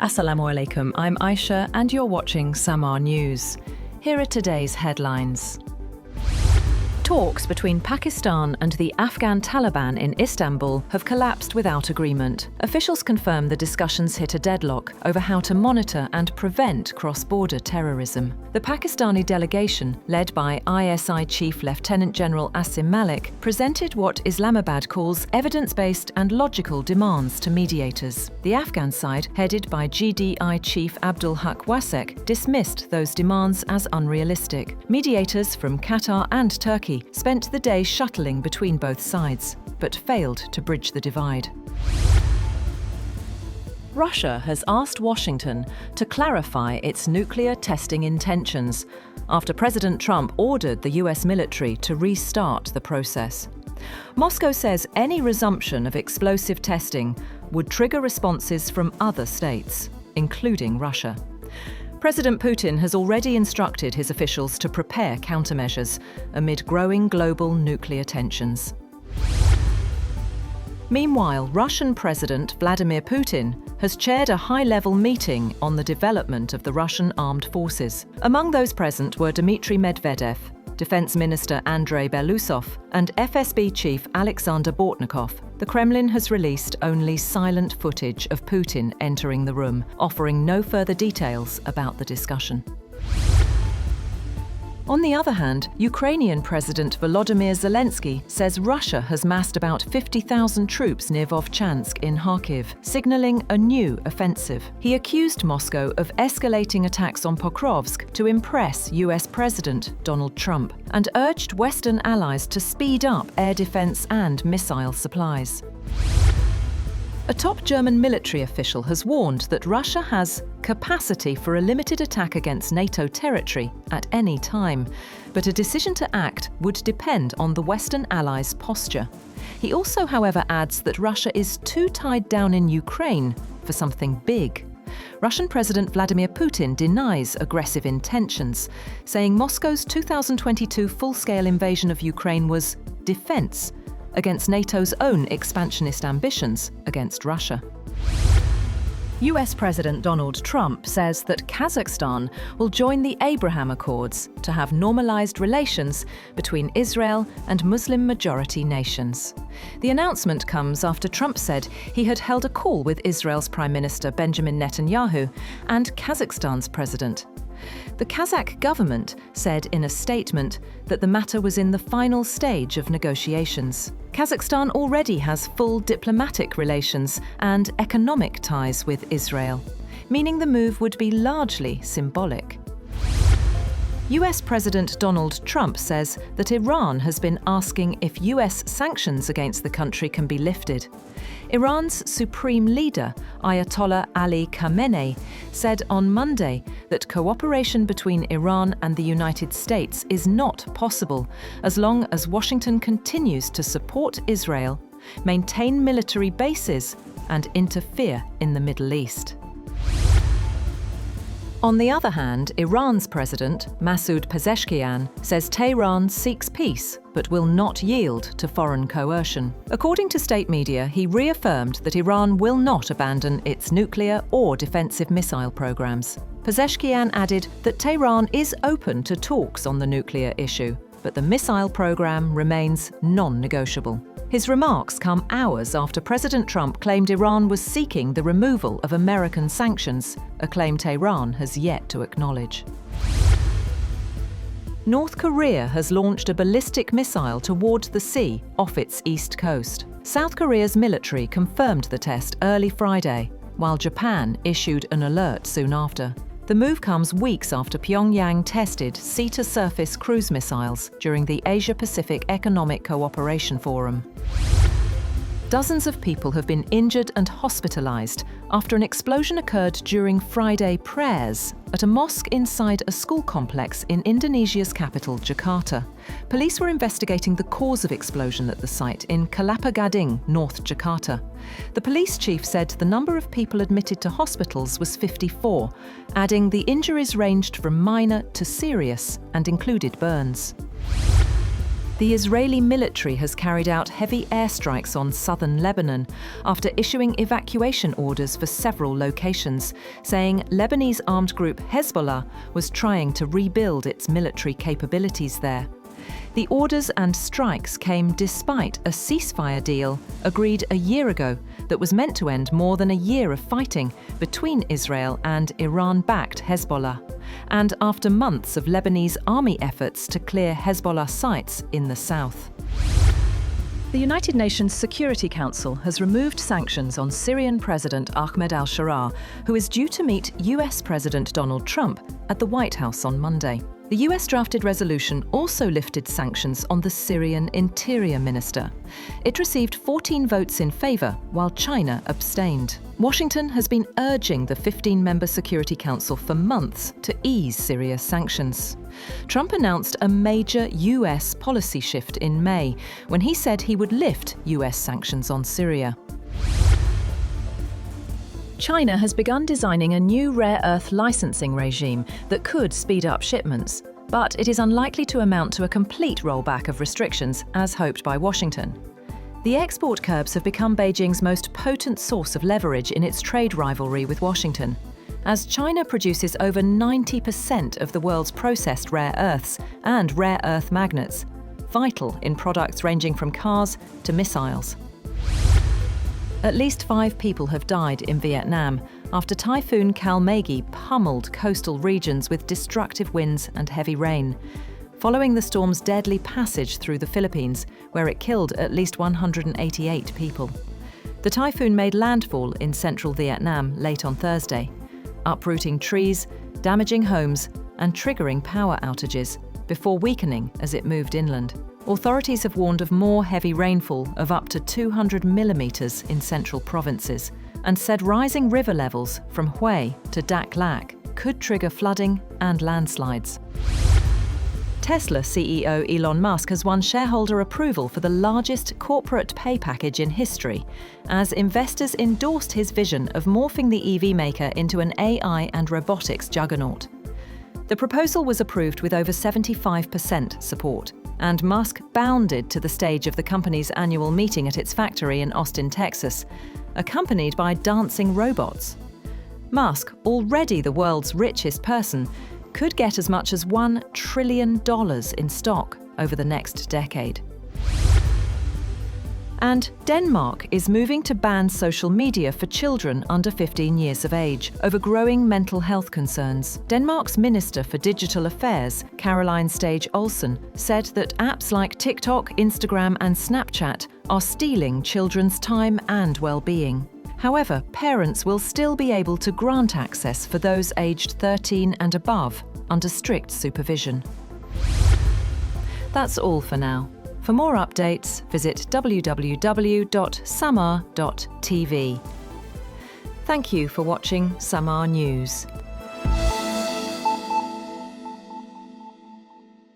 Assalamu alaikum, I'm Aisha and you're watching SAMAA News. Here are today's headlines. Talks between Pakistan and the Afghan Taliban in Istanbul have collapsed without agreement. Officials confirm the discussions hit a deadlock over how to monitor and prevent cross-border terrorism. The Pakistani delegation, led by ISI Chief Lieutenant General Asim Malik, presented what Islamabad calls evidence-based and logical demands to mediators. The Afghan side, headed by GDI Chief Abdul Haq Wasek, dismissed those demands as unrealistic. Mediators from Qatar and Turkey spent the day shuttling between both sides, but failed to bridge the divide. Russia has asked Washington to clarify its nuclear testing intentions after President Trump ordered the US military to restart the process. Moscow says any resumption of explosive testing would trigger responses from other states, including Russia. President Putin has already instructed his officials to prepare countermeasures amid growing global nuclear tensions. Meanwhile, Russian President Vladimir Putin has chaired a high-level meeting on the development of the Russian armed forces. Among those present were Dmitry Medvedev, Defense Minister Andrei Belousov, and FSB Chief Alexander Bortnikov. The Kremlin has released only silent footage of Putin entering the room, offering no further details about the discussion. On the other hand, Ukrainian President Volodymyr Zelensky says Russia has massed about 50,000 troops near Vovchansk in Kharkiv, signaling a new offensive. He accused Moscow of escalating attacks on Pokrovsk to impress US President Donald Trump, and urged Western allies to speed up air defense and missile supplies. A top German military official has warned that Russia has capacity for a limited attack against NATO territory at any time, but a decision to act would depend on the Western allies' posture. He also, however, adds that Russia is too tied down in Ukraine for something big. Russian President Vladimir Putin denies aggressive intentions, saying Moscow's 2022 full-scale invasion of Ukraine was defense against NATO's own expansionist ambitions against Russia. US President Donald Trump says that Kazakhstan will join the Abraham Accords to have normalized relations between Israel and Muslim-majority nations. The announcement comes after Trump said he had held a call with Israel's Prime Minister Benjamin Netanyahu and Kazakhstan's president. The Kazakh government said in a statement that the matter was in the final stage of negotiations. Kazakhstan already has full diplomatic relations and economic ties with Israel, meaning the move would be largely symbolic. US President Donald Trump says that Iran has been asking if US sanctions against the country can be lifted. Iran's supreme leader, Ayatollah Ali Khamenei, said on Monday that cooperation between Iran and the United States is not possible as long as Washington continues to support Israel, maintain military bases, and interfere in the Middle East. On the other hand, Iran's president, Masoud Pezeshkian, says Tehran seeks peace but will not yield to foreign coercion. According to state media, he reaffirmed that Iran will not abandon its nuclear or defensive missile programs. Pezeshkian added that Tehran is open to talks on the nuclear issue, but the missile program remains non-negotiable. His remarks come hours after President Trump claimed Iran was seeking the removal of American sanctions, a claim Tehran has yet to acknowledge. North Korea has launched a ballistic missile toward the sea off its east coast. South Korea's military confirmed the test early Friday, while Japan issued an alert soon after. The move comes weeks after Pyongyang tested sea-to-surface cruise missiles during the Asia-Pacific Economic Cooperation Forum. Dozens of people have been injured and hospitalized after an explosion occurred during Friday prayers at a mosque inside a school complex in Indonesia's capital, Jakarta. Police were investigating the cause of explosion at the site in Kelapa Gading, North Jakarta. The police chief said the number of people admitted to hospitals was 54, adding the injuries ranged from minor to serious and included burns. The Israeli military has carried out heavy airstrikes on southern Lebanon after issuing evacuation orders for several locations, saying Lebanese armed group Hezbollah was trying to rebuild its military capabilities there. The orders and strikes came despite a ceasefire deal agreed a year ago that was meant to end more than a year of fighting between Israel and Iran-backed Hezbollah, and after months of Lebanese army efforts to clear Hezbollah sites in the south. The United Nations Security Council has removed sanctions on Syrian President Ahmed al-Sharaa, who is due to meet US President Donald Trump at the White House on Monday. The US drafted resolution also lifted sanctions on the Syrian Interior Minister. It received 14 votes in favor, while China abstained. Washington has been urging the 15-member Security Council for months to ease Syria's sanctions. Trump announced a major US policy shift in May, when he said he would lift US sanctions on Syria. China has begun designing a new rare earth licensing regime that could speed up shipments, but it is unlikely to amount to a complete rollback of restrictions, as hoped by Washington. The export curbs have become Beijing's most potent source of leverage in its trade rivalry with Washington, as China produces over 90% of the world's processed rare earths and rare earth magnets, vital in products ranging from cars to missiles. At least 5 people have died in Vietnam after Typhoon Kalmagi pummeled coastal regions with destructive winds and heavy rain, following the storm's deadly passage through the Philippines, where it killed at least 188 people. The typhoon made landfall in central Vietnam late on Thursday, uprooting trees, damaging homes, and triggering power outages, before weakening as it moved inland. Authorities have warned of more heavy rainfall of up to 200 millimeters in central provinces, and said rising river levels from Hue to Dak Lak could trigger flooding and landslides. Tesla CEO Elon Musk has won shareholder approval for the largest corporate pay package in history, as investors endorsed his vision of morphing the EV maker into an AI and robotics juggernaut. The proposal was approved with over 75% support, and Musk bounded to the stage of the company's annual meeting at its factory in Austin, Texas, accompanied by dancing robots. Musk, already the world's richest person, could get as much as $1 trillion in stock over the next decade. And Denmark is moving to ban social media for children under 15 years of age over growing mental health concerns. Denmark's Minister for Digital Affairs, Caroline Stage Olsen, said that apps like TikTok, Instagram, and Snapchat are stealing children's time and well-being. However, parents will still be able to grant access for those aged 13 and above under strict supervision. That's all for now. For more updates, visit www.SAMAA TV. Thank you for watching SAMAA News.